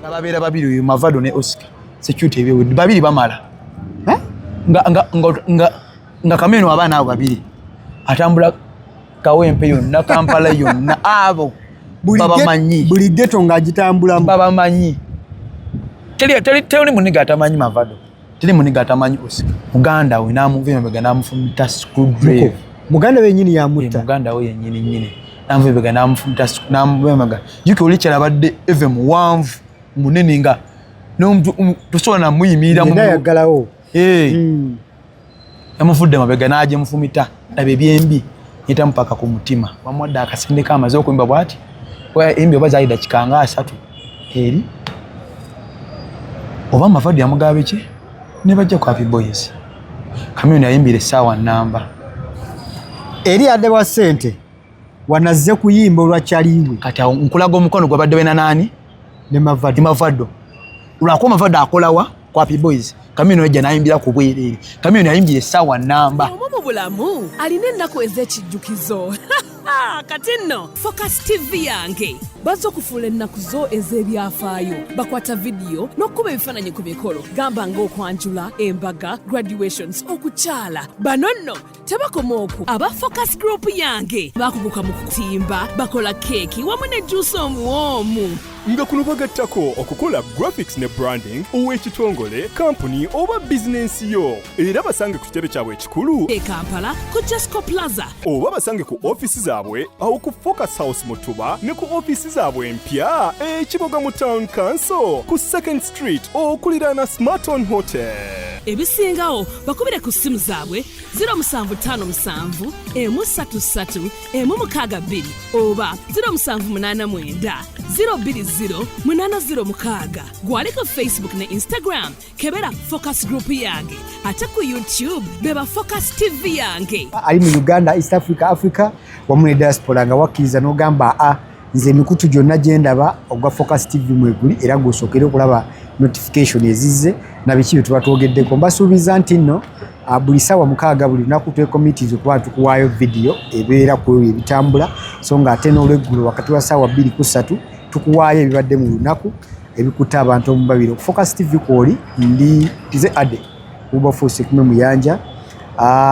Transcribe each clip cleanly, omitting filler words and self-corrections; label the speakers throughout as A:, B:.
A: Ababeera babiri uyu Mavado ne Oscar security ebyo babiri bamala nga Kameno abana abo babiri atambula Kawempe yonna Kampala yonna abo babamanyi
B: buli ghetto ng'agitambula
A: babamanyi teri muniga atamanyi Mavado teri muniga atamanyi Oscar muganda we namuve mbega namufumita screwdriver
B: muganda we nyini ya mutta
A: muganda we nyini namuve mbega namufumita namuve mbega yuko ulichera badde eve muwanvu munene nga n'omuntu tusoona muyimirira mu
B: yagalawo
A: yamufudde mabega naje mufumita nabe byembi yita mpaka ku mutima wamwadda akasinde kama zo kuimba bwati kwa embi bazaida kikanga asatu eri oba Mavado yamugabe ki ne bajja kwa Happy Boys Kameno yayimbire sawa namba
B: eri ade wa sente wanazze kuyimba olwakyaliwe
A: kati nkulaga omukono gwa badde na nani
B: ne
A: Mavado ulako Mavado akolawa kwa Happy Boys Kameno yajja nayimbira ku bwerere Kameno yayimbire sawa namba
C: omumu bulamu alina ennaku ez'ekijjukizo kati nno Focus TV yange bazza okufuula ennaku zo ez'ebyafaayo bakwata vidiyo n'okkuba ebifaananyi ku mikolo gamba ng'okwanjula embaga graduations okukyala bano nno tebakoma okwo aba Focus Group yange bakuguka mu kutimba bakola keeki wamu ne juice omuwoomu
D: nga kuno bagattako okukola graphics ne branding ow'ekitongole kampuni oba bizinensi yo era basange ku kitebe kyabwe ekikulu
C: e Kampala ku Jasco Plaza
D: oba basange ku ofisi zaabwe awo ku Focus House Mutuba ne ku ofisi zaabwe empya ekiboga mu Town Council ku 2nd Street okuliraana Smarton Hotel
C: ebisingawo bakubire ku ssimu zaabwe 0757 133 162 oba 0789 020 gwali ku Facebook ne Instagram kebera Focus Group yange ate ku YouTube beba Focus TV yange
B: ali mu Uganda East Africa wamu ne diaspora nga wakkiriza n'ogamba nze emikutu gyonna gyendaba ogwa Focus TV mweguli era gusokere okulaba notification ezizze na biki bye tuba twogeddeko mbasuubiza nti nno buli ssaawa 6 buli lunaku twekomitiiza okuba tukuwaayo vidiyo ebeera ku ebyo ebitambula so nga ate n'olweggulo wakati wa ssaawa 2 ku 3 tukuwaayo ebibadde mu lunaku ebikuta abantu omubabiri Focus TV kwoli ndi tize ade Wilberforce kume muyanja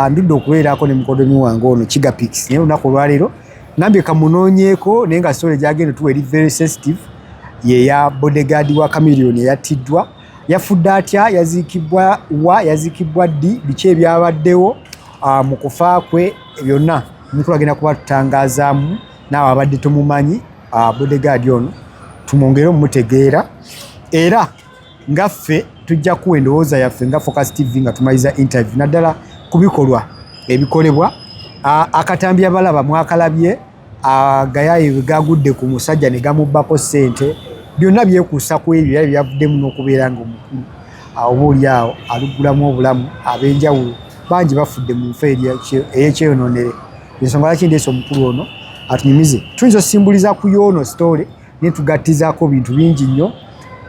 B: ndudde okubeerako ne mukodomi wange ono Chigapix naye olunaku olwaleero nambye kamunoonyeeko naye nga story gyagenda tuwa eri very sensitive ye ya bodyguard wa Chameleone eyattiddwa yafudde atya yazikibwa ddi biki ebyabaddewo mu kufa kwe byonna mukulu agenda kuba tutangazaamu naawe abadde tumumanyi bodyguard ono tumwongere omumutegeera era ngaffe tujja kuwa endowooza yaffe nga Focus TV nga tumaliza interview naddala ku bikolwa ebikolebwa akatambi abalaba mwakalabye gayaye gagudde ku musajja ne gamubbako ssente byonna byekuusa ku ebyo era byavuddemu n'okubeera nga omukulu obaoli awo alugulamu obulamu ab'enjawulo bangi bafudde mu nfa ey'ekyeyonoonere ensonga lwaki ndeese omukulu ono atunyumize tuyinza osimbuliza ku yoono story naye tugattizaako bintu bingi nnyo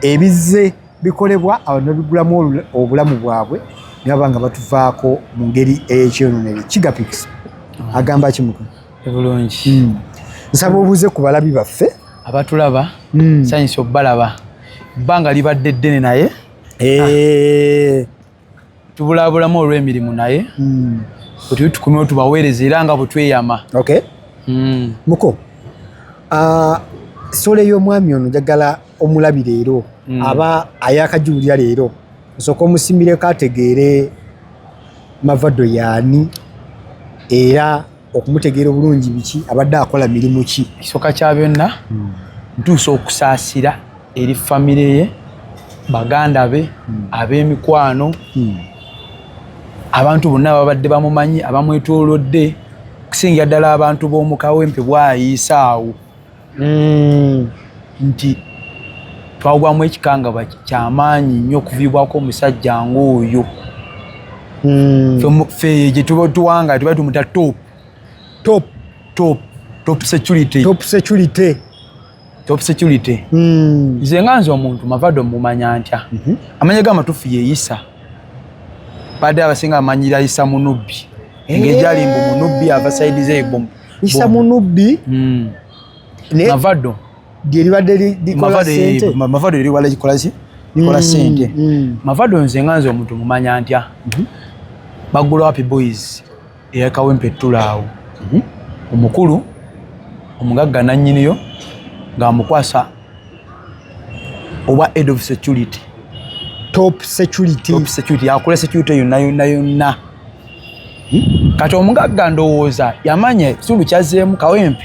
B: ebizze bikolebwa abantu babigulamu obulamu bwabwe ne baba nga batuvaako mu ngeri ey'ekyeyonoonere Chigapix agamba kimuko
A: ebulungi
B: nsaba obuuze ku balabi baffe
A: abatulaba sanyisi obbalaba bbanga libadde ddene naye tubulabulamu olw'emirimu naye bwe tukumewo tubaweereza era nga bwe tweyama
B: muko sole y'omwami ono njagala omulabi leero aba ayakajulira leero nsooka omusimireko ategeere Mavado yaani era okumutegeera obulungi biki abadde akola mirimu ki
A: kisooka kya byonna ntuusa okusaasira eri famire ye baganda be ab'emikwano abantu bonna babadde bamumanyi abamwetoolodde okusingira ddala abantu b'omu Kawempe bwayiisa awo nti twagwamu ekikangabwa kyamaanyi nnyo okuviibwako omusajja ng'oyo ffe gye tuba tuwanga tuba tumuta top security nze nga nze omuntu Mavado mumanya ntya amanya g'amatuufu yeeyisa badde abasinga amanyira Issa Munubbi ng'egyali mbu Munubbi ava sayidi ze
B: Issa Munubbi
A: Mavado
B: lyeribadde likola ssente
A: Mavado eriwala likola ssente Mavado nze nganze omuntu mumanya ntya bagula Happy Boys eyakawempe ettulaawo omukulu omugagga nannyiniyo ng'amukwasa oba head of security
B: top security
A: akola security yonna kati omugagga ndowooza yamanya ekitundu kyazeemu kawempe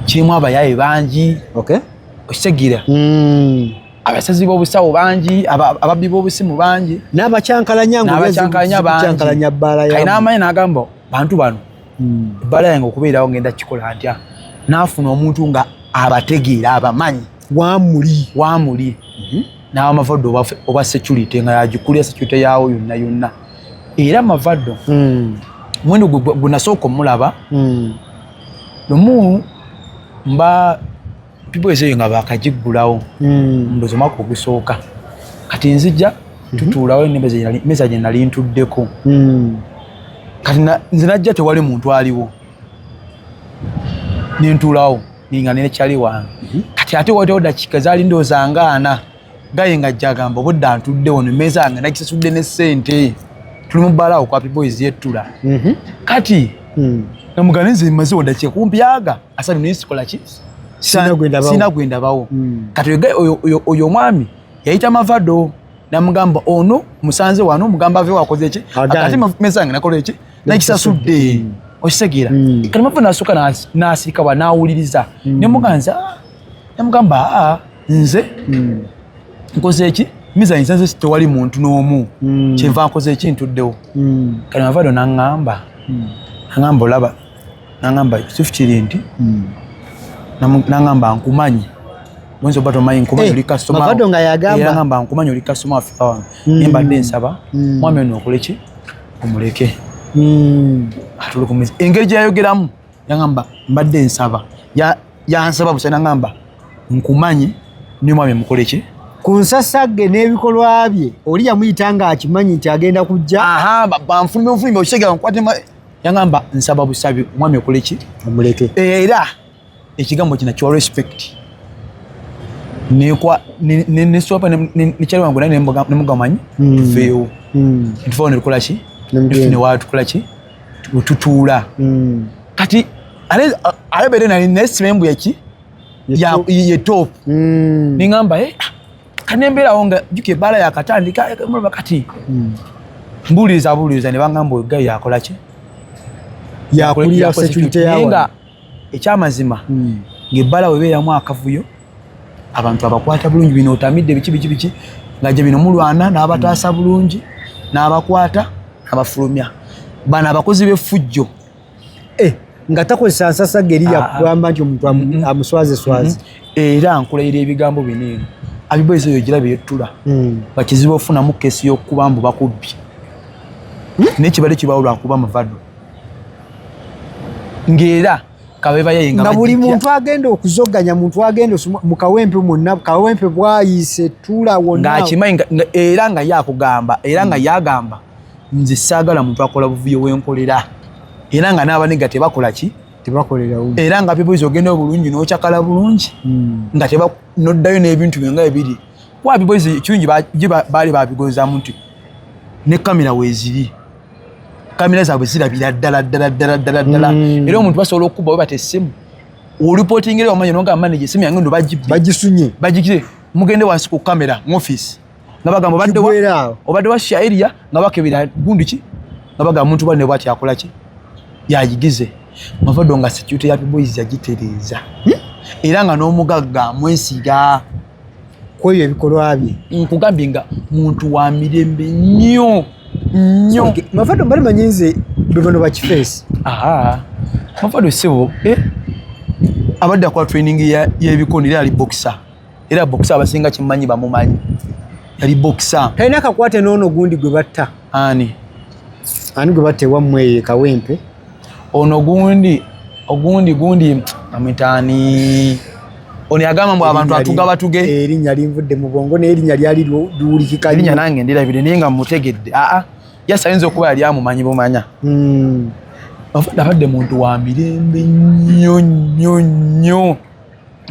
A: kirimu abayaye bangi okitegeera abasazi b'obusawo bangi ababbi b'obusimu bangi
B: n'abacyankalanya bangi
A: kalina amanyi n'agamba bantu bano ebbala yange okubeerawo ngenda kikola ntya n'afuna omuntu nga abategeera abamanyi waamuli n'amavaddo oba security nga yagikulira security yaawo yonna era Mavado mwendo gunasooka omulaba lumu mba people ezeyo nga bakagiggulawo ndozo mwaka ogusooka kati nzijja tutuulawo emeza gye nali ntuddeko kati nze najja tewali muntu aliwo nentuulawo ninga nekyali wange kati ate waliwo dakiika zaali ndowooza ngaana gaye nga jjagamba obudda ntuddewo nemeza yange nagisasudde ne ssente tuli mu bbalawo kwa Happy Boys yettula kati namugana nze mmaze dakiika kumpyaga asali nisikola ki sina gwendabawo kati oyo omwami yayita Mavado namugamba ono musanze wano mugamba ave wakoze ki ate meza yange nakola ki nakisasudde okisegeera kati Mavado nasooka n'asirika n'awuliriza namugamba nze nkoze eki miza nsanze tewali muntu n'omu kyenva nkoze eki ntuddewo kati Mavado n'aŋŋamba olaba n'aŋŋamba Yusufu Kirindi n'aŋŋamba nkumanyi mwenzi oba tomanyi nkumanyi oli customer
B: Mavado nga yagamba
A: n'aŋŋamba nkumanyi oli customer waffe wange mbadde nsaba mwami ono okole ki omuleke atulukumiza engeri gyayogeramu yaŋŋamba mbadde nsaba yansaba busa n'aŋŋamba nkumanyi ne mwami mukole ki
B: ku nsasagge n'ebikolwa bye oli yamuyita nga akimanyi nti agenda kujja
A: banfulumbe okitegeera nkwate yaŋŋamba nsaba busabi mwami okole ki
B: omuleke
A: era ekigambo kina kiwa respect nesopa nekyali wangu naye nemugamanyi tufeewo ntufawo netukola ki tufune watukola ki wetutuula kati alebere naye simembu yaki ye top niŋŋamba kanembeerawo nga juka ebbaala yakatandika mulaba kati mbuuliriza ne baŋŋamba oyo gayo yakola ki
B: yakulira security yawe
A: nga ekyamazima ng'ebbala webeeramu akavuyo abantu abakwata bulungi bino otamidde biki nga gye bino mulwana n'abataasa bulungi n'abakwata n'abafulumya bano abakozi b'effujjo
B: nga takozesa nsasagge eri yakugamba nti omuntu amuswaze
A: era nkulayira ebigambo bino eno Happy Boys eyo giraba yettula bakizibu ofunamu kesi y'okuba mbu bakubbi n'ekibadde kibawo lwakuba Mavado ng'era
B: nga buli muntu agenda okuzoganya muntu agenda mu kawempe mwonna kawempe bwayise tula wonna
A: ng'akimanyi era nga yakugamba era nga yagamba nze saagala muntu akola buvuyo wenkolera era nga n'abanega tebakola ki
B: tebakolerawo
A: era nga Happy Boys ogenda bulungi n'okyakala bulungi nga noddayo n'ebintu byo nga ebiri kuba Happy Boys kirungi baali babigozaamu nti ne kamera weeziri kamera zaabwe zirabira ddala era omuntu basobola okukuba we bata essimu olipootingire omanyi nonga manager essimu yange ndo
B: bagisunye
A: bagikire mugende wansi ku kamera mu office nga bagamba obadde wa shairia nga bakebera gundi ki nga bagamba omuntu bane bwati akola ki yagigize Mavado nga security ya Happy Boys yagitereeza era nga n'omugagga mwesiga
B: kweyo ebikolwa bye
A: nkugambye nga muntu wa mirembe nnyo
B: Mavado mbali manyinze bivano bakifeesi
A: Mavado sebo abadde akola training y'ebikondo era ali boxer era boxer abasinga kimanyi bamumanyi yali boxer
B: talina akakwate n'ono gundi gwe batta
A: ani
B: gwe batta ewammwe kawempe
A: ono ogundi amitaani ono yagamba mbu abantu atuga batuge
B: erinnya linvudde mu bwongo n'erinnya lyali liwulikika
A: erinnya nange ndirabire naye nga mutegedde yasayinza okuba yali amumanyi bumanya abadde muntu wa mirembe nnyo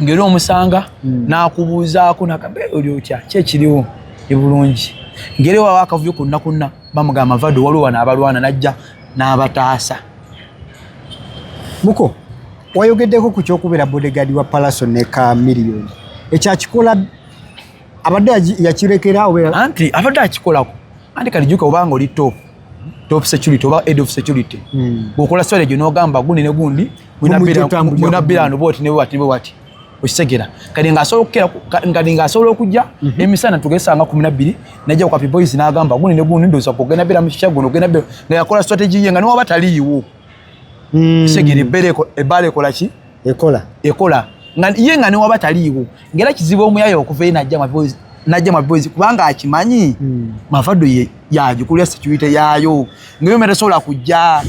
A: ngero omusanga nakubuuzaako nakamba oli otya kyekiriwo ebulungi ngero wawa akavuyo konna bamugamba Mavado waliwo wano abalwana najja n'abataasa.
B: Muko wayogeddeko ku kyokubeera bodyguard wa Palaso ne Chameleone ekyakikola abadde yakirekera obeera
A: anti abadde akikolako anti kalijuka obanga oli top security oba head of security bwokola swale gyo n'ogamba gundi ne gundi munabirano boti ne bwati osegera kali ngasobola okujja emisana tugesanga 12 najja ku Happy Boys n'agamba gundi ne gundi ndoza kugenda bira mu kishago n'ogenda bira ngayakola strategy ye nga niwo bataliiwo segere bereko ebale kola ki ekola nga niwo bataliiwo ngera kizibu omuyayo okuva najja Happy Boys kubanga akimanyi Mavado ye yajukulya security yayo ngayo merasola kujja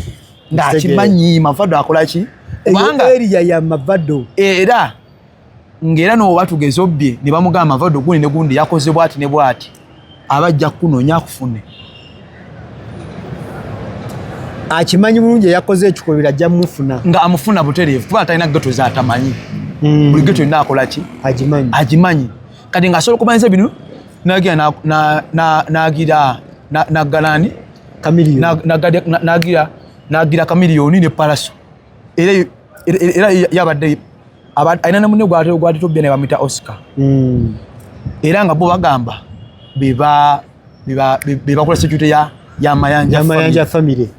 A: ngakimanyi Mavado akola ki
B: kubanga area ya Mavado
A: era ngera no batugeze obye ne bamugamba Mavado gundi ne gundi yakoze bwati ne bwati abajja kunonya kufune
B: akimanyi bulungi yakoze ekikobera jja mufuna
A: nga amufuna butereevu kuba talina geto za tamanyi buli geto ina akola ki agimanyi kati nga asobola okumanyiza bino nagira nagalani nagira Chameleone ne Palaso era yabadde aina namune gwate tobya ne bamita Oscar era nga bo bagamba biba kola security ya Mayanja family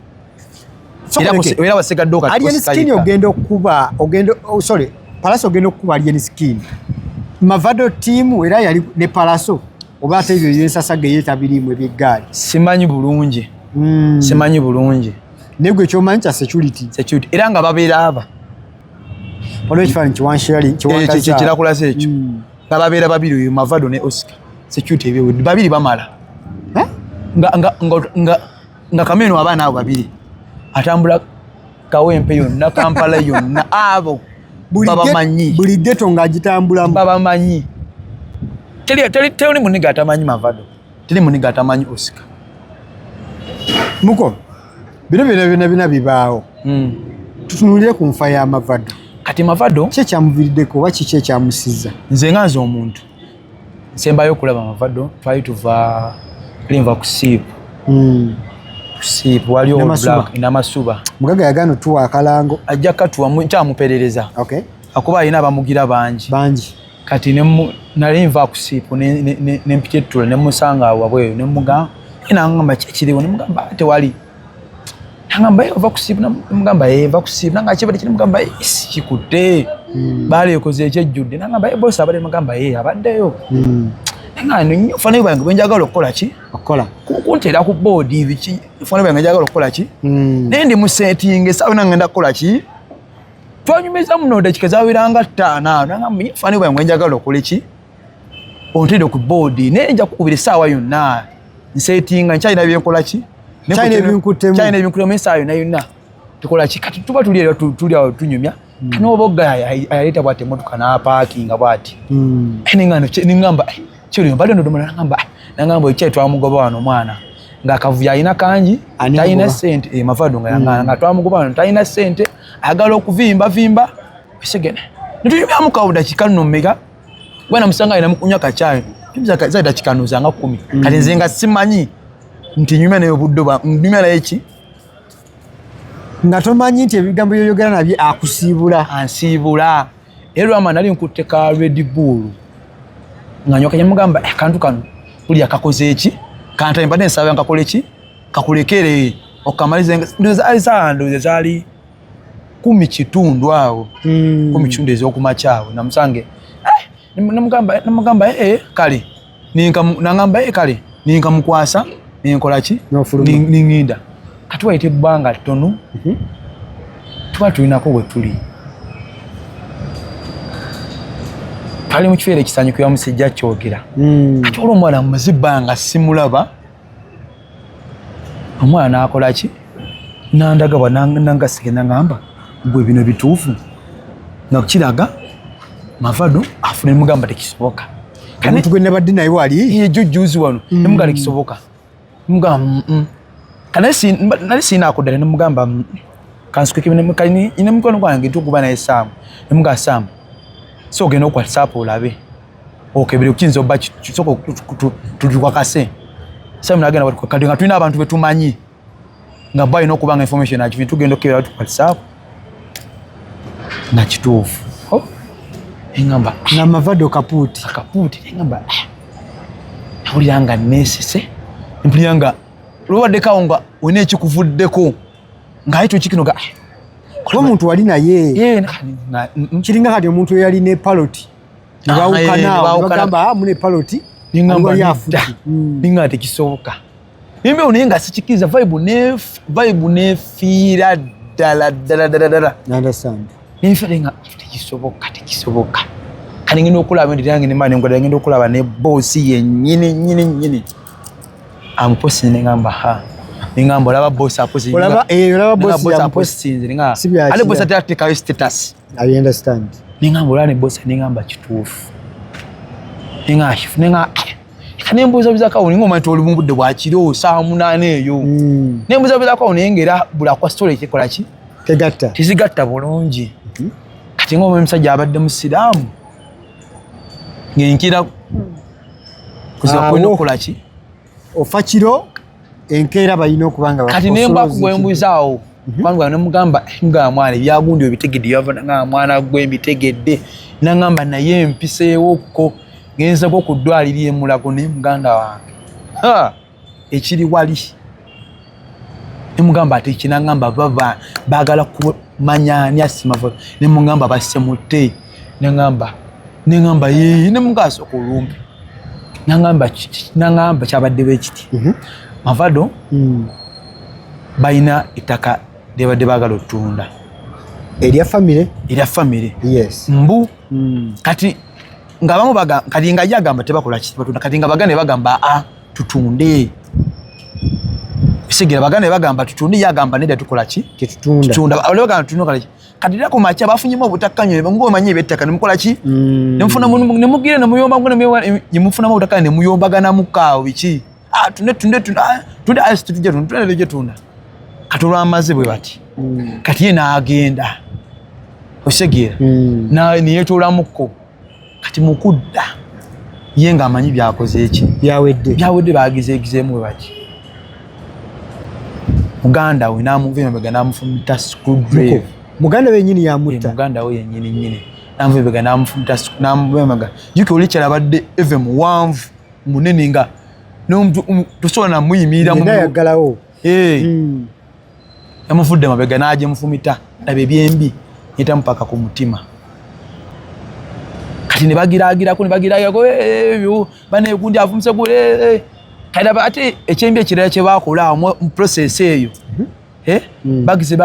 A: era basigadde okati
B: Alien Skin Palaso ogenda okuba Alien Skin Mavado team era yali ne Palaso oba ate ebyo yensasage yetabirimu ebyeggaali
A: simanyi bulungi
B: negwe ekyomanyi kya security
A: era nga babeera aba
B: olwo ekifaananyi
A: kiwankakirakulaza ekyo nga babeera babiri oyo Mavado ne Oscar security ebyo babiri bamala nga Chameleone abaana abo babiri atambula Kawempe yonna Kampala yonna abo babamanyi
B: buli ghetto ng'agitambulamu
A: babamanyi teri muniga atamanyi Mavado teri muniga atamanyi Oscar
B: Muko bino bibaawo tutunulire ku nfa ya Mavado
A: kati Mavado
B: kye kyamuviiriddeko oba kiki ekyamusiza
A: nze nga nze omuntu nsembayo okulaba Mavado twali tuva limva kusiipu waliwo black n'amasuba
B: mugaga yagano tuwa akalango
A: ajja katuwa kyamuperereza akuba alina abamugira bangi kati nalinva kusiipu nempitettula nemusanga awo wabweyo nemugamba nangamba kikiriwo nemugamba tewali nangamba ova kusiipu nemugamba eva kusiipu nanga kibadde kinemugamba kikutte baleekoze ekyejjudde nangamba bosi abadde nemugamba abaddeyo ngano fana bange benjagala okukola ki kuntera ku board ibiki fana bange njagala okukola ki nendi mu setting esawe nangenda kukola ki twanyumeza muno dakika zawiranga 5 nangamba fana bange njagala okukola ki ontede ku board nenja kukubira sawa yonna setting nchaina byenkola ki
B: chaina
A: ebinkutemu esawa yonna tukola ki kati tuba tuli tunyumya kano boga ayaleta bwate motoka na parking bwati ningamba chiri mbadde ndodomana nangamba ekye twamugoba wano mwana nga kavuya ina kanji taina sente Mavado nga yangana nga twamugoba wano taina sente agala okuvimba bisegene nituyumya mukawuda kikano mega bwana musanga ina mukunya kachayo kibiza zaida kikanuza nga 10 kale nzenga simanyi nti nyumya nayo buddoba nyumya na eki
B: nga tomanyi nti ebigambo yoyogera nabye
A: ansiibula ero ama nali nkutte ka Red Bull nganyoka nyamugamba kantu kano kuli akakoze eki kanta mbadde nsaba ngakole ki kakulekere okamalize ndoza zali 10 kitundu awo 10 kitundu ezokumachawo namusange namugamba kale nangamba kale ninka mukwasa ninkola ki ninginda kati waite banga tono tuba tulinako we tuli pali mu kifeere ekisanyuko ya musajja kyogera kati olwo omwana muzibanga simulaba omwana akola ki nandagabwa nangasigenda ngamba gwe bino bituufu nga kiraga Mavado afune mugamba tekisoboka
B: kandi tugenda badde naye wali
A: jujjuzi wano nemugamba tekisoboka mugamba nali sina akudala nemugamba kansuke ine mukono gwange tukuba naye Sam nemugamba Sam so geno kwa WhatsApp olabe okebere kinzo ba soko tujukwa kase sasa mnagenda bali kadi nga tulina abantu betumanyi nga bayi no kubanga information na kintu gendo kebera watu kwa WhatsApp na kitufu engamba
B: na Mavado kaputi
A: engamba uliyanga nesese mpuliyanga lubadde kawunga wene ekikuvuddeko ng'ayita ekikinoga
B: kuba omuntu wali naye kiringa kati omuntu eyali ne paloti nebawukana mune paloti
A: ninga tekisoboka nimbe naye nga sikikiza vibe nefiira ddala nenfere nga tekisoboka kani ngenda okulaba ndirange nemani ngenda okulaba ne bossi yennyini amposi nengamba ningamba olaba boss aposi
B: olaba boss
A: ninga ale boss ataka status
B: I understand
A: ningamba olane boss ningamba kituufu ninga kanembuza bizaka uningo manje oli mu budde bwa kiro saa 8 eyo nembuza bizaka unengera bula kwa story kikola ki tizigatta bulungi kati ngoma omusajja abadde musiraamu ngenkira kuza kwenda okukola ki
B: ofa kiro enkeera bayina okubanga
A: kati nemba kugwembuzaawo kubanga nemugamba nga mwana ebyagundi obitegedde yava nga mwana gwembitegedde nangamba naye mpiseewokko ngenza ko kuddwalira emulago ne muganda wange ekiri wali nemugamba ate kinangamba baba baagala kumanyani asimava nemugamba basemute nengamba ye nemugaso kulumbi nangamba kyabadde bekiti Mavado bayina ettaka lyabadde baagala otunda
B: erya famire
A: yes mbu kati nga bamu kati nga yagamba tebakola kitunda kati nga bagane bagamba tutunde bisigera bagane bagamba tutunde yagamba neda tukola ki tutunda bagamba tutunde kati lako macha bafunyimo obutakkanyo ngo manye bettaka nemukola ki nemufuna nemugire nemuyomba ngo nemufuna mu butakkanyo nemuyombagana mukaawo biki tunde asituje tunda katolwa amaze bwe bati kati ye naagenda osegera na niyetola mukko kati mukudda ye nga amanyi byakoze eki byawedde bagizeegizemu bwe bati muganda we namuve mabega namufumita screwdriver
B: muganda we nyini yamutta
A: muganda we nyini namuve mabega namufumita namuve mabega yuko olichera badde eve muwanvu munene nga n'omuntu tusobola namuyimirira
B: mu yagalawo
A: yamufudde mabega naje mufumita nabe byembi nitampaka ku mutima kati ne bagiragira ko ebyo bane gundi afumise kule kada bati ekyembi ekirala kye bakola mu process eyo bagize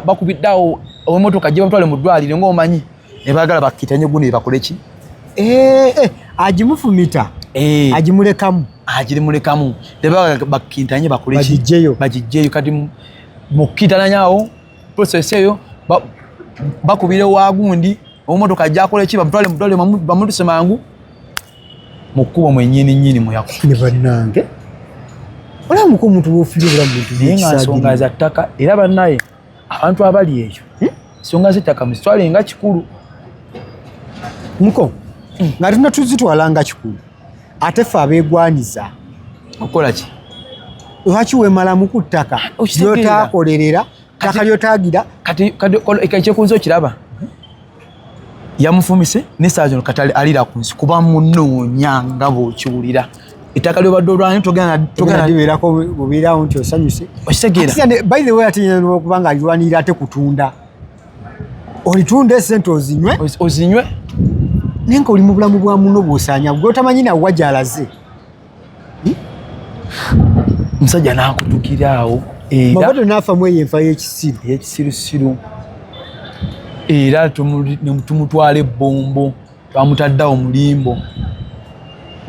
A: bakubiddawo omotoka gye bamutwale mu ddwaliro ng'omanyi ne bagala bakitanye gundi bakole ki
B: agimufumita agimulekamu
A: agirimulekamu teba bakintanye bakole ki bagijjeyo kati mukitana nyawo process eyo bakubire wagundi omotoka jakole ki bamutwale mudole bamutuse mangu mukubo mwenyini muyako
B: ne bannange ola muko muntu wofiri bula muntu
A: yenga songa za ttaka era bannaye abantu abali eyo songa zitaka mistwale nga kikulu
B: muko nga tuna tuzitwalanga kikulu ate fa abegwaniza
A: okola ki
B: lwaki wemala mu kuttaka lyotakolerera ttaka lyotagira
A: kati ekyekunzo kiraba yamufumise nesaazo katali alira kunsi kuba munoonya nga bw'okiwulira ettaka lyobadde olwanyi togenda
B: libeerako bubeerawo nti osanyuse
A: okitegeera
B: by the way ate okuba nga alirwanirira ate kutunda olitunda esente
A: ozinywe
B: naye nga oli mu bulamu bwa muno bw'osaanya gw'otamanyi nawe wajalaze
A: musajja n'akutukiraawo
B: Mavado n'afamu eyo enfa
A: y'ekisirusiru era tumutwala ebbombo bamutaddawo mulimbo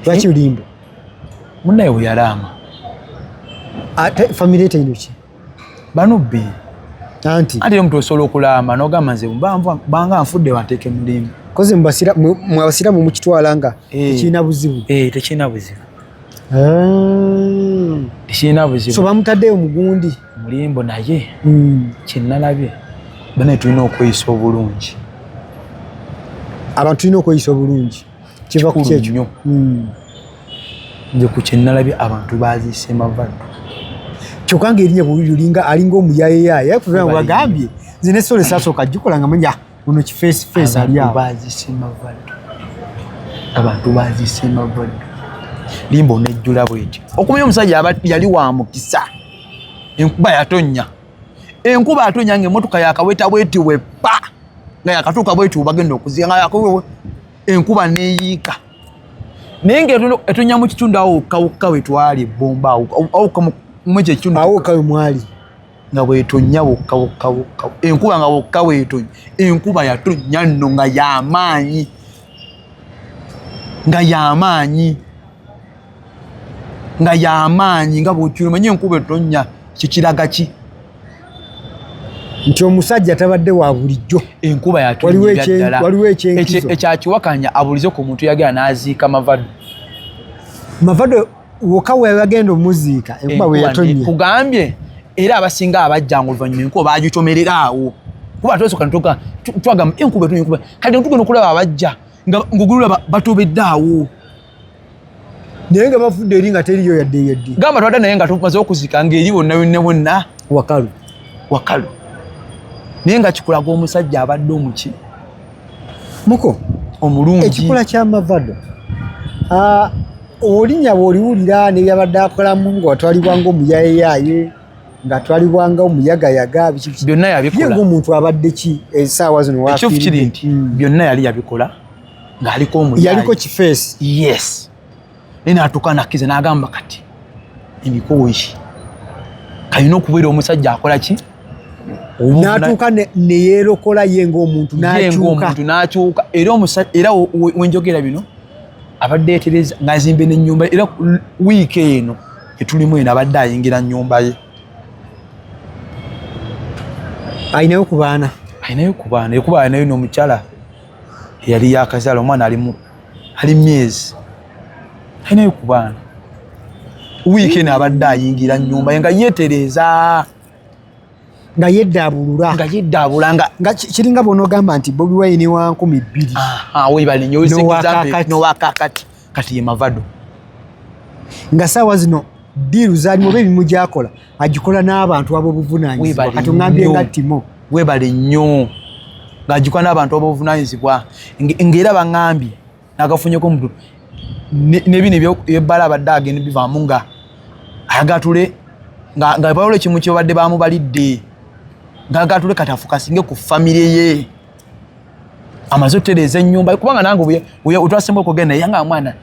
B: lwaki lulimbo
A: munnaye bwe yalaama
B: ate famire etaino ki
A: banubbi
B: anti
A: omuntu osobola okulaama n'ogamba nze banga nfudde wanteeke mulimbo
B: koze mwabasiramu mukitwala nga tekirina buzibu
A: tekirina buzibu tekirina buzibu
B: so bamutaddeyo mugundi
A: mulimbo naye kyenalabye bane tulina okweyisa obulungi
B: abantu tulina okweyisa obulungi kiva ku kyekyo
A: nze ku kyenalabye abantu baziise Mavado
B: kyokka ng'erinnya bwuliringa alinga omuyayeyaaya kubera ngo bagambye nze ne Sole Sasooka gikola nga manya ono kifeesi ali awo
A: abantu baziise Mavado limba onejjula bwetyo okumanya omusajja yali wa mukisa enkuba yatonnya ng'emmotoka yakaweta bwetiwe pa nga yakatuuka bwetiwe bagenda okuziya nga yakowewe enkuba neeyiika naye ng'etonnya mu kitundu awo wokka wetwali ebbomba awo mwekyo ekitundu
B: awo wokka we mwali
A: nga bwetonnya wokka enkuba nga wokka weetonya enkuba yatonnya nno nga y'amaanyi nga bw'okimanyi enkuba etonnya kikiraga ki
B: nti omusajja tabadde wa bulijjo
A: enkuba yatonyera ddala
B: waliwo ekyenkizo
A: ekyakiwakanya abulize ku muntu yagenda n'aziika Mavado
B: wokka we yagenda omuziika enkuba we yatonye
A: kugambye era abasinga abajjanga oluvannyuma enkuba bagitomerera awo kuba tosooka ntoka twagamba enkuba etonye enkuba kati tugenda okulaba abajja ng'ogulula batobedde awo
B: naye nga bafudde eri nga teriyo yadde
A: gamba twadda naye nga tumaze okuziika ng'eri bonna wakalu naye nga kikulaga omusajja abadde omuki
B: muko
A: omulungi
B: ekikula kya Mavado olinnya bw'oliwulira nebyabadde akolamu ng'atwalibwa ng'omuyayeyaaye ng'atwalibwa omuyagayaga
A: byonna yabikola
B: ye ng'omuntu abadde ki essaawa zino
A: ekyofu kiri nti byonna yali yabikola ng'aliko omuyayi
B: yaliko kifeesi
A: yes naye n'atuuka nakkiza n'agamba kati ebikooyi kalina okubeera omusajja akola ki
B: n'atuuka neyeerokola ye ng'omuntu
A: n'akyuka era wenjogera bino abadde yetereza ng'azimbe n'ennyumba era wiiki eno etulimu eno abadde ayingira nnyumba ye
B: ayinayo ku baana
A: ekubaana nayo n'omukyala eyali yakazaala omwana ali myezi ayinayo ku baana wiiki eno abadde ayingira nnyumba ye nga yeetereza
B: nga yeddaabulula nga kiringa bw'onoogamba nti Bobi Wine wa 2000
A: webale nnyo n'owakakati kati ye Mavado
B: nga saawa zino diiru zaalimu oba ebimu gy'akola agikola n'abantu ab'obuvunaanyizibwa kati oŋambye nga Timo
A: webale nnyo ng'agikola n'abantu ab'obuvunaanyizibwa ng'era baŋŋambye n'agafunyeko omuntu nebino eby'ebbala abadde agenda bivaamu nga ayagatule nga bawole kimu kyobadde bamubalidde ng'agatule kati afukasinge ku famire ye amaze otereeza ennyumba kubanga nange otwasemba okugenda yanga mwana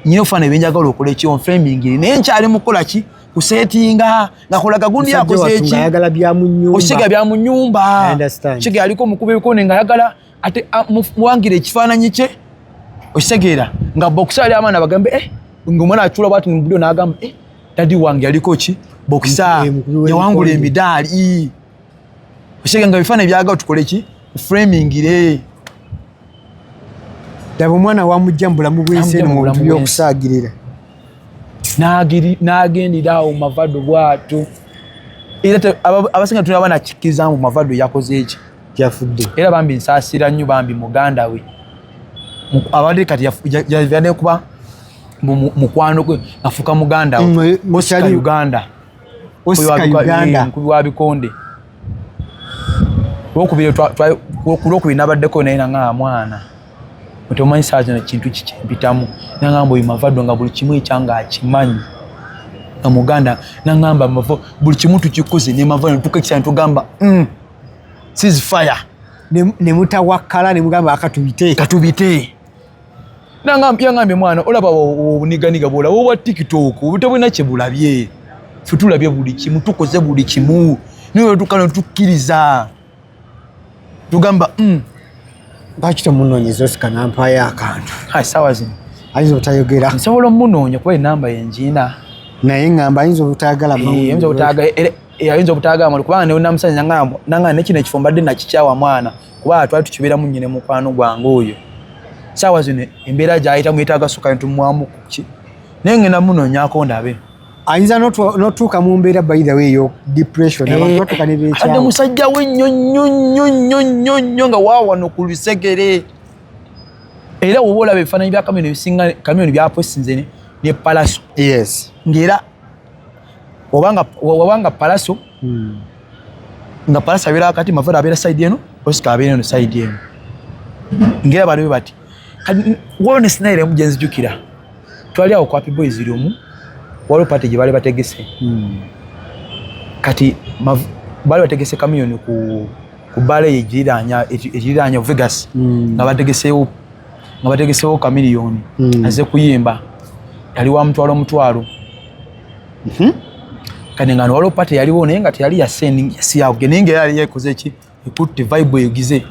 A: nyina ofaana ebyenjagala okola eki onframingiri naye nkyali mukola ki kuseetinga ngakolaga gundi yakoze eki osiga bya mu nnyumba kiga yaliko omukuba ebikone ngaayagala ate muwangira ekifaananyi kye okitegeera nga bokisa ali abaana bagambe ng'omwana acuula bwati mubulyo n'agamba dadi wange yaliko ki bokisa yawangula emidaali okitegeera nga bifaananyi byagala tukole ki framingire
B: daba omwana wamujja mu bulamu bw'ensi eno mu bintu by'okusaagirira
A: n'agendera awo Mavado bw'atyo era abasinga tulaba nakikkiriza mu Mavado yakoze eki
B: yafudde
A: era bambi nsaasira nnyo bambi muganda we abadde kati yavadde kuba mukwano gwe afuuka muganda we Oscar Uganda nkubi wa bikonde olwokubiri nabaddeko naye nanga mwana otomanyi saa zino kintu kikyempitamu nangamba oyo Mavado nga buli kimu ekyanga akimanyi nga muganda nangamba buli kimu tukikoze ne Mavado netukakisa netugamba ceasefire
B: nemutawakkala nemugamba
A: katubite yangambye mwana olaba obuniganiga bwolaba obwa TikTok obutebulina kye bulabye ffe tulabye buli kimu tukoze buli kimu niwe tukano tukkiriza tugamba
B: lwaki tomunoonyeza Oscar nampayo akantu
A: sawa zino
B: ayinza obutayogera
A: nsobola omunoonya kuba enamba yenjiina
B: naye ngamba ayinza obutayagala
A: ayinza obutayagala kubanga nenamusanya nanga nekino ekifo mbadde nakikyawa mwana kuba twali tukibeeramu nnyine mukwano gwange oyo saawa zino embeera gyayita muyetaaga soka ntumuwamu kuki naye ngenda munoonyako ndabe
B: ayinza notuuka mu mbeera by the way eyo depression abantu batuuka ne beekyawo
A: musajja we nnyo nga waawano ku lusegere era woba olaba ebifaananyi bya kamyoni ebisinga kamyoni byaposinze ne palaso
B: yes
A: ng'era wabanga palaso nga palaso abeera wakati Mavado abeera side eno Oscar abeera eno side eno ng'era baliwe bati waliwo ne scenario emu gye nzijukira twali awo ku Happy Boys lumu waliwo pate gye baali bategese kati baali bategese kamyoni ku bale ekiriraanya Vegas nga bategeseewo Chameleone azze kuyimba yali wa mutwalo kati nga waliwo pate yaliwo naye nga teyali yasiyawuge naye nga yali yekoze ki ekutte vibe egize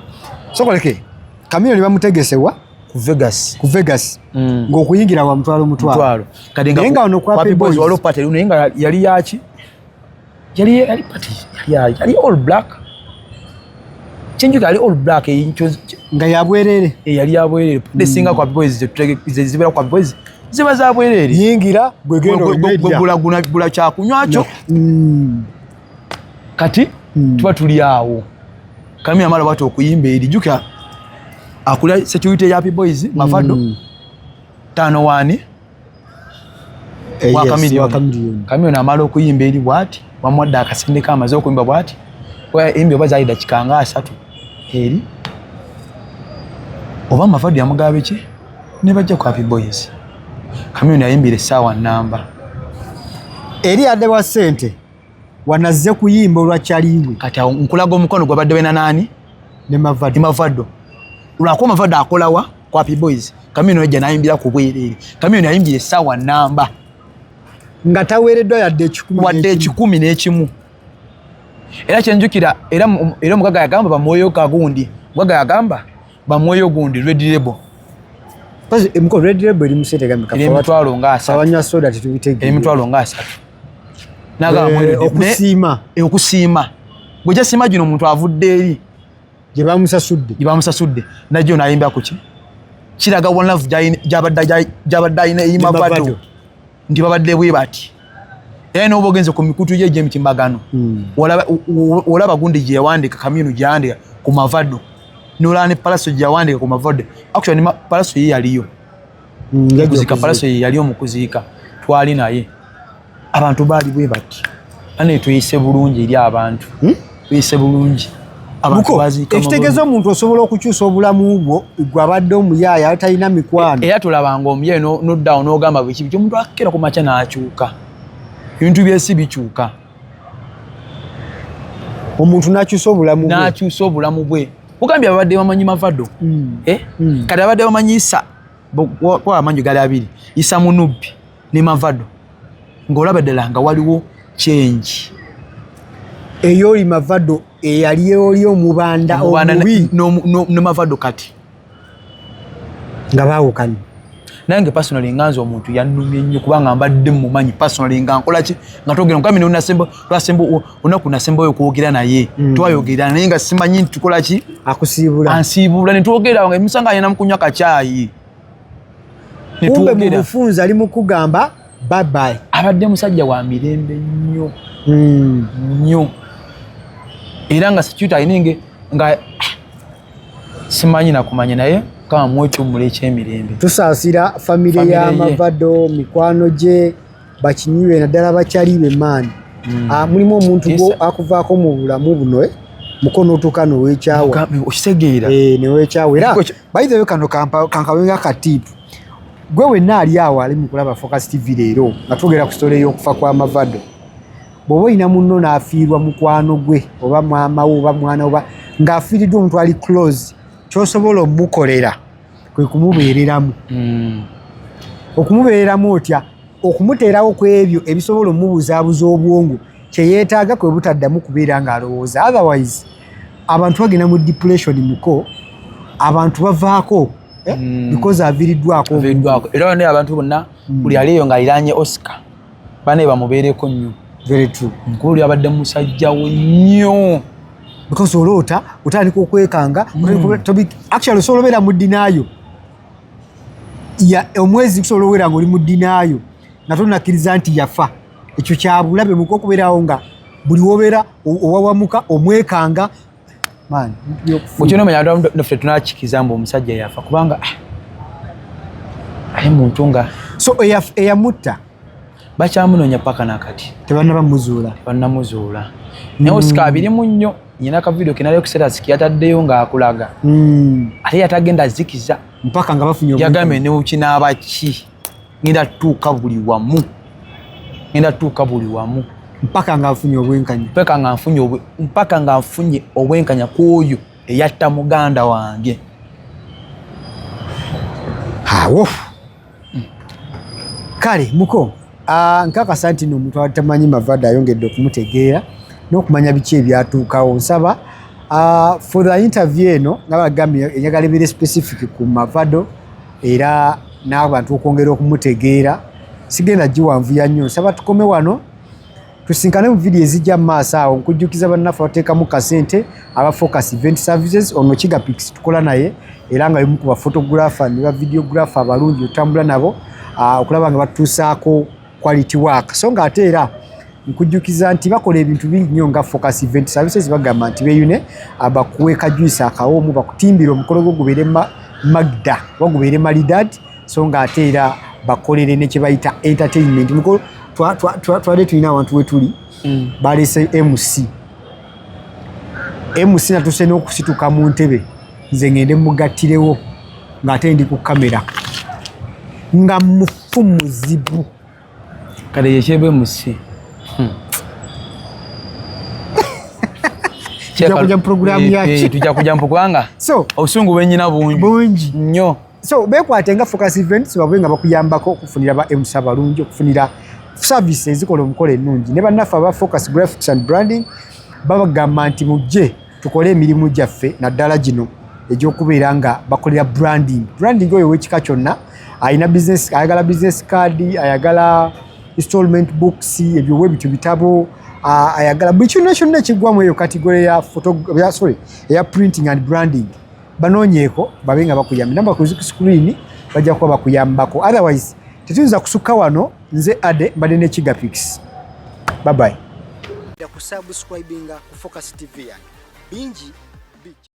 B: sokoleke Chameleone bamutegesewa
A: ku Vegas
B: ng'okuyingira wa mutwalo
A: kati
B: naye nga ono ku Happy Boys
A: waliwo pate naye nga yali yaki yali pate yali all black chenjuka yali all black
B: nga yabwerere
A: yali yabwerere pate singa ku Happy Boys zibera ku Happy Boys ziba za bwerere
B: yingira
A: bula kyakunywa kyo kati tuba tuli awo Kamya amala bati okuyimba eri juka akula security ya Happy Boys Mavado 5-1 wa Chameleone amala okuyimba eri bwati bamwadda akasende kamaze okuyimba bwati kwa imbi oba zaida kikanga 3 eri oba Mavado yamugabe ki ne bajja ku Happy Boys Chameleone ayimbire sawa namba
B: eri adde wa sente wanazze kuyimba olwakyaliwe
A: kati nkulaga omukono gwabadde wena nani
B: ne
A: Mavado lwako Mavado akolawa ku Happy Boys Chameleone ejja nayimbira ku bwerere Chameleone ayimbire sawa namba
B: nga taweereddwa yadde
A: 11 era kyenjukira era omugaga yagamba bamwoyo kagundi mugaga yagamba bamwoyo gundi Red Label
B: Pazi emko Red Label eri musetega mikafa
A: emitwalo ngasa
B: abanywa soda tetubitege
A: emitwalo ngasa naga okusiima gwe siima gino omuntu avudde eri
B: gye bamusasudde najjo nayimba ku ki kiraga one love
A: gyabadde ayina Mavado nti babadde bwe bati era n'oba ogenze ku mikutu gye gy'emitimbagano olaba gundi gye yawandika Chameleone gye yawandika ku Mavado n'olaba ne palaso gye yawandika ku Mavado actually palaso ye yaliyo kuzika palaso ye yaliyo mu kuziika twali naye abantu baali bwe bati ane tuyise bulungi eri abantu tuyise bulungi abantu baziika
B: ekitegeeza omuntu osobola okukyusa obulamu bwo gwabadde omuyaaya talina mikwano
A: era tulabanga omuyaaya n'oddawo n'ogamba bwe kibi omuntu akera ku makya n'akyuka ebintu byesi bikyuka
B: omuntu n'akyusa obulamu bwe
A: ugambye abadde bamanyi Mavado kati abadde bamanyi Isa kwa amanyi gali abiri Isa Munubbi ne Mavado ng'olaba ddala nga waliwo change
B: eyoli Mavado eyali oli omubanda omubi
A: ne Mavado kati
B: nga baawukanye
A: nange personally nganzo omuntu yannumye nnyo kubanga mbadde mumanyi personally nga nkola ki nga togera nkamine unasembo unakunasembo yokwogera naye twayogera naye nga simanyi tukola ki ansiibula ne twogera nga emisanga ayina mukunywa kacaayi
B: ne twogera mu bufunza ali mukugamba bye bye
A: abadde musajja wa mirembe nnyo nnyo era nga security ayininge nga simanyi nakumanya naye kama mwecho muleche emirembe
B: tusaasira familia ya Mavado mikwano gye bakinyiwe naddala bakyalibe maani mulimu omuntu gwo akuvaako mu bulamu buno mukono otukano wekyawa
A: okitegeera
B: newekyawa era bayizeyo kano kankawenga katipu gwe wenna ali awo ali mu kulaba Focus TV leero nga twogera ku story y'okufa kwa Mavado bw'oba olina munno n'afiirwa mukwano gwe oba maama we oba mwana oba ng'afiiriddwa omuntu ali close kyosobola omukolera kwe kumubeereramu okumubeereramu otya okumuteerawo ku ebyo ebisobola omubuzaabuza obwongo kyeyeetaaga kwe butaddamu kubeera ng'alowooza otherwise abantu bagenda mu depression muko abantu bavaako because aviiriddwako
A: era ne abantu bonna buli aliyo ng'aliraanye Oscar bane bamubeereko nnyo
B: very true
A: nkulu abadde musajja we nnyo
B: because olota utandika okwekanga actually solobera mu dinaayo ya omwezi kusolowera ngoli mu dinaayo natonakiriza nti yafa ekyo kyabulabe muko kubeerawo nga buli wobera owawamuka omwekanga man
A: mukino manya naffe tunakikiza mbu omusajja yafa kubanga aye muntu nga
B: so eyamutta
A: bakyamunoonya paka nakati
B: tebannamuzuula
A: naye osika abiri mu nnyo nyina akavidiyo kenali kuseera yataddeyo ng'akulaga ate yatagenda zikiza
B: mpaka nga bafunye
A: yagambye ne ukinaabaki ngenda tuuka buli wamu
B: mpaka nga afunye obwenkanya
A: mpaka nga nfunye obwenkanya kw'oyo eyatta muganda wange.
B: awo kale muko nkakasa nti n'omuntu atamanyi Mavado ayongedde okumutegeera n'okumanya biki ebyatuukawo. Nsaba for the interview eno nga bagambye enjagala ebire specific ku Mavado era n'abantu okwongera okumutegeera sigenda giwanvuya nnyo. Nsaba tukome wano tusinkane mu video ezijja mu maaso awo. Nkujjukiza bannaffe abateekamu kasente aba Focus Event Services ono Kigapix tukola naye era nga y'omu ku bafotographer ne ba videographer abalungi otambula nabo okulaba nga batuusaako quality work. So nga ate era nkujjukiza nti bakola ebintu bingi nnyo nga Focus Event Services bagamba nti beeyune abakuwe kajuisa akawoomu bakutimbira omukolo gwo gubeere magda gubeere malidad. So nga ate era bakolere ne kye bayita entertainment. Mukolo twali tulina abantu we tuli balese MC natuse n'okusituka mu ntebe nze ngende mugattirewo ng'ate ndi ku kamera nga mufu muzibu
A: kale yekyebe MC
B: tujja program yaki
A: tujja kujja mpukanga
B: so
A: obusungu bwenyina bungi nnyo.
B: So bekwate nga Focus Events babwe nga bakuyambako okufunira ba MC abalungi okufunira services ezikola omukolo ennungi ne bannaffe aba Focus Graphics and Branding babagamba nti mujje tukole emirimu gyaffe naddala gino egy'okubeera nga bakolera branding oyo w'ekika kyonna ayina business ayagala business card ayagala installment books ebyo webityo bitabo ayagala buli kintu kyonna ekigwamu eyo category ya printing and branding banoonyeeko babe nga bakuyamba namba ku screen bajja kuba bakuyambako otherwise tetuyinza kusukka wano nze Ade mbadde ne Kigapix. Bye bye. Kusubscribinga ku Focus TV yange bingi